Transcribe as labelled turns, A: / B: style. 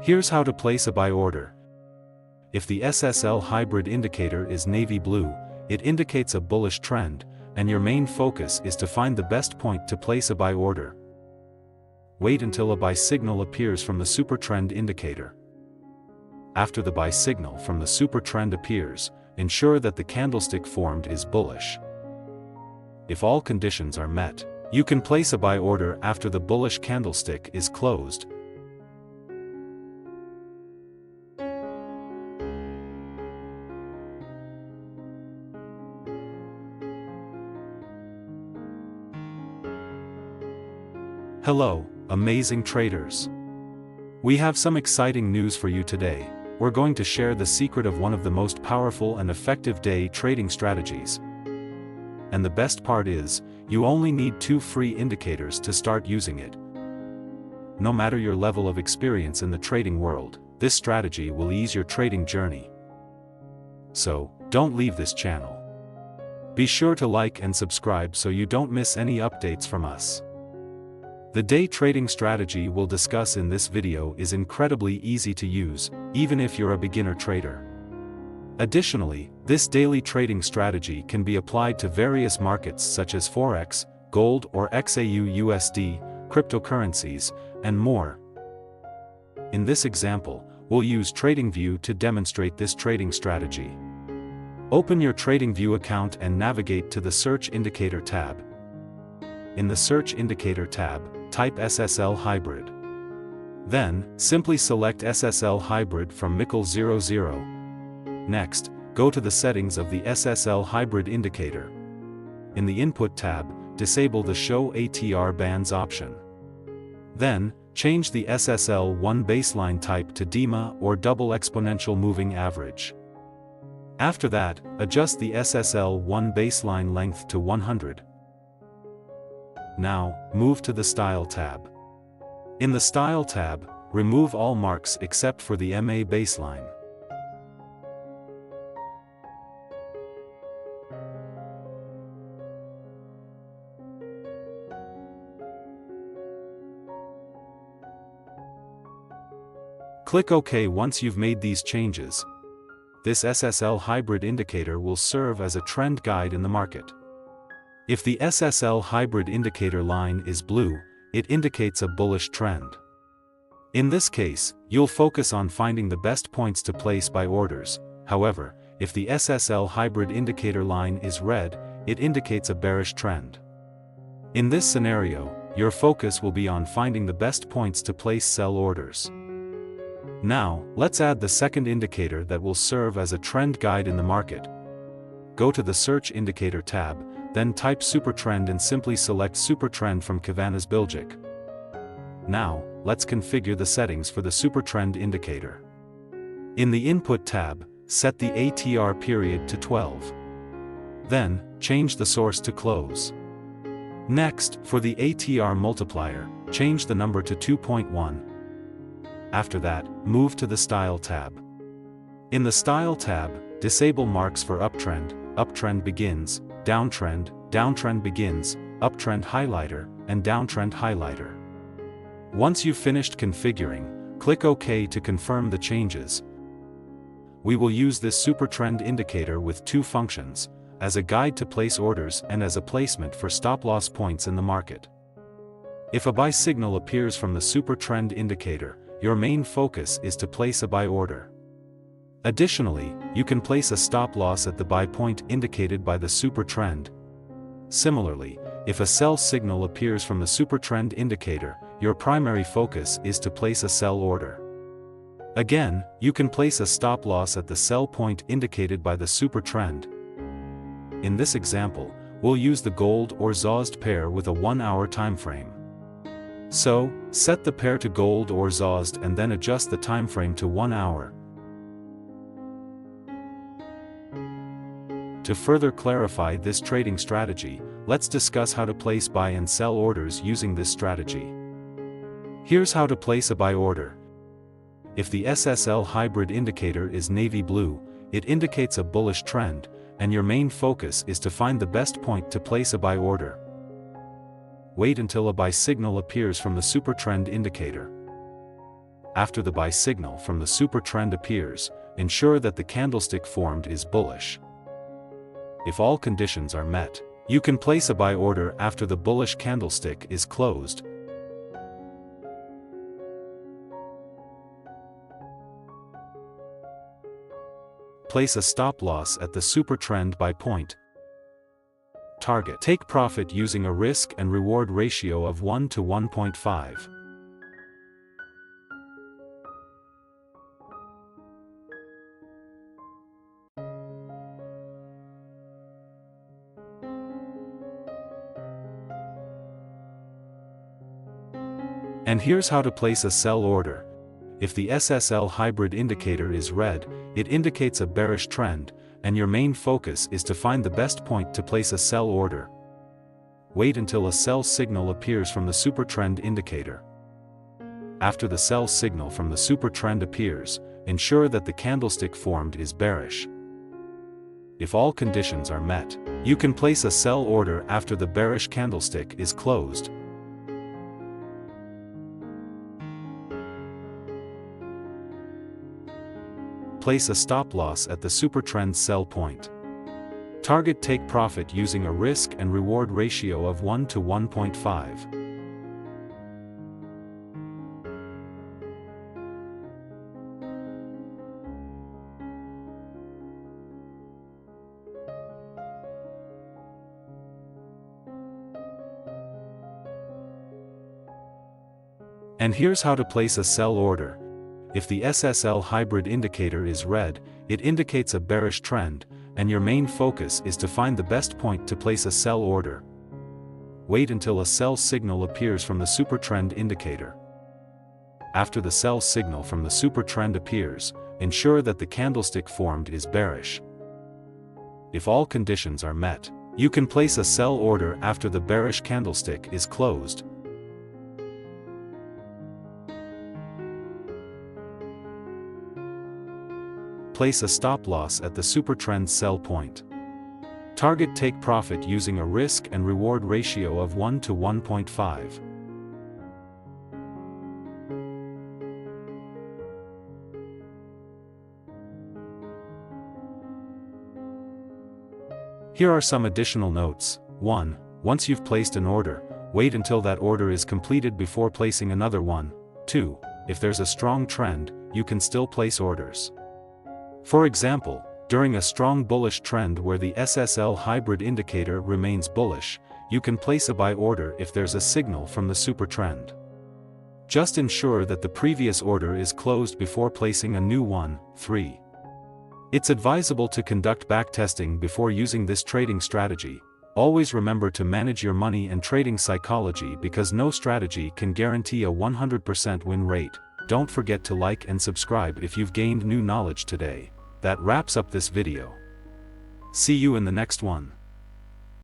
A: Here's how to place a buy order. If the SSL Hybrid indicator is navy blue, it indicates a bullish trend, and your main focus is to find the best point to place a buy order. Wait until a buy signal appears from the Supertrend indicator. After the buy signal from the Supertrend appears, ensure that the candlestick formed is bullish. If all conditions are met, you can place a buy order after the bullish candlestick is closed. Hello, amazing traders! We have some exciting news for you today. We're going to share the secret of one of the most powerful and effective day trading strategies. And the best part is, you only need 2 free indicators to start using it. No matter your level of experience in the trading world, this strategy will ease your trading journey. So, don't leave this channel. Be sure to like and subscribe so you don't miss any updates from us. The day trading strategy we'll discuss in this video is incredibly easy to use, even if you're a beginner trader. Additionally, this daily trading strategy can be applied to various markets such as forex, gold or XAU/USD, cryptocurrencies, and more. In this example, we'll use Tradingview to demonstrate this trading strategy. Open your Tradingview account and navigate to the Search Indicator tab. In the Search Indicator tab, type SSL Hybrid. Then, simply select SSL Hybrid from Mickle 00. Next, go to the settings of the SSL Hybrid indicator. In the Input tab, disable the Show ATR Bands option. Then, change the SSL1 baseline type to DEMA or Double Exponential Moving Average. After that, adjust the SSL1 baseline length to 100. Now, move to the Style tab. In the Style tab, remove all marks except for the MA baseline. Click OK once you've made these changes. This SSL Hybrid indicator will serve as a trend guide in the market. If the SSL Hybrid indicator line is blue, it indicates a bullish trend. In this case, you'll focus on finding the best points to place buy orders. However, if the SSL Hybrid indicator line is red, it indicates a bearish trend. In this scenario, your focus will be on finding the best points to place sell orders. Now, let's add the second indicator that will serve as a trend guide in the market. Go to the Search Indicator tab, then type Supertrend and simply select Supertrend from Kivanz Ozbilgic. Now, let's configure the settings for the Supertrend indicator. In the Input tab, set the ATR period to 12. Then, change the source to close. Next, for the ATR multiplier, change the number to 2.1. After that, move to the Style tab. In the Style tab, disable marks for uptrend, uptrend begins, downtrend, downtrend begins, uptrend highlighter, and downtrend highlighter. Once you've finished configuring, click OK to confirm the changes. We will use this Supertrend indicator with 2 functions, as a guide to place orders and as a placement for stop-loss points in the market. If a buy signal appears from the Supertrend indicator, your main focus is to place a buy order. Additionally, you can place a stop-loss at the buy point indicated by the Supertrend. Similarly, if a sell signal appears from the Supertrend indicator, your primary focus is to place a sell order. Again, you can place a stop-loss at the sell point indicated by the Supertrend. In this example, we'll use the gold or ZOSD pair with a 1-hour time frame. So, set the pair to gold or ZOSD and then adjust the time frame to 1 hour. To further clarify this trading strategy, let's discuss how to place buy and sell orders using this strategy. Here's how to place a buy order. If the SSL Hybrid indicator is navy blue, it indicates a bullish trend, and your main focus is to find the best point to place a buy order. Wait until a buy signal appears from the Supertrend indicator. After the buy signal from the Supertrend appears, ensure that the candlestick formed is bullish. If all conditions are met, you can place a buy order after the bullish candlestick is closed. Place a stop loss at the Supertrend buy point. Target take profit using a risk and reward ratio of 1 to 1.5. And here's how to place a sell order. If the SSL Hybrid indicator is red, it indicates a bearish trend, and your main focus is to find the best point to place a sell order. Wait until a sell signal appears from the Supertrend indicator. After the sell signal from the Supertrend appears, ensure that the candlestick formed is bearish. If all conditions are met, you can place a sell order after the bearish candlestick is closed. Place a stop loss at the Supertrend sell point. Target take profit using a risk and reward ratio of 1 to 1.5. And here's how to place a sell order. If the SSL Hybrid indicator is red, it indicates a bearish trend, and your main focus is to find the best point to place a sell order. Wait until a sell signal appears from the Supertrend indicator. After the sell signal from the Supertrend appears, ensure that the candlestick formed is bearish. If all conditions are met, you can place a sell order after the bearish candlestick is closed. Place a stop loss at the Supertrend sell point. Target take profit using a risk and reward ratio of 1 to 1.5. Here are some additional notes. 1. Once you've placed an order, wait until that order is completed before placing another one. 2. If there's a strong trend, you can still place orders. For example, during a strong bullish trend where the SSL Hybrid indicator remains bullish, you can place a buy order if there's a signal from the Supertrend. Just ensure that the previous order is closed before placing a new one. 3. It's advisable to conduct backtesting before using this trading strategy. Always remember to manage your money and trading psychology because no strategy can guarantee a 100% win rate. Don't forget to like and subscribe if you've gained new knowledge today. That wraps up this video. See you in the next one.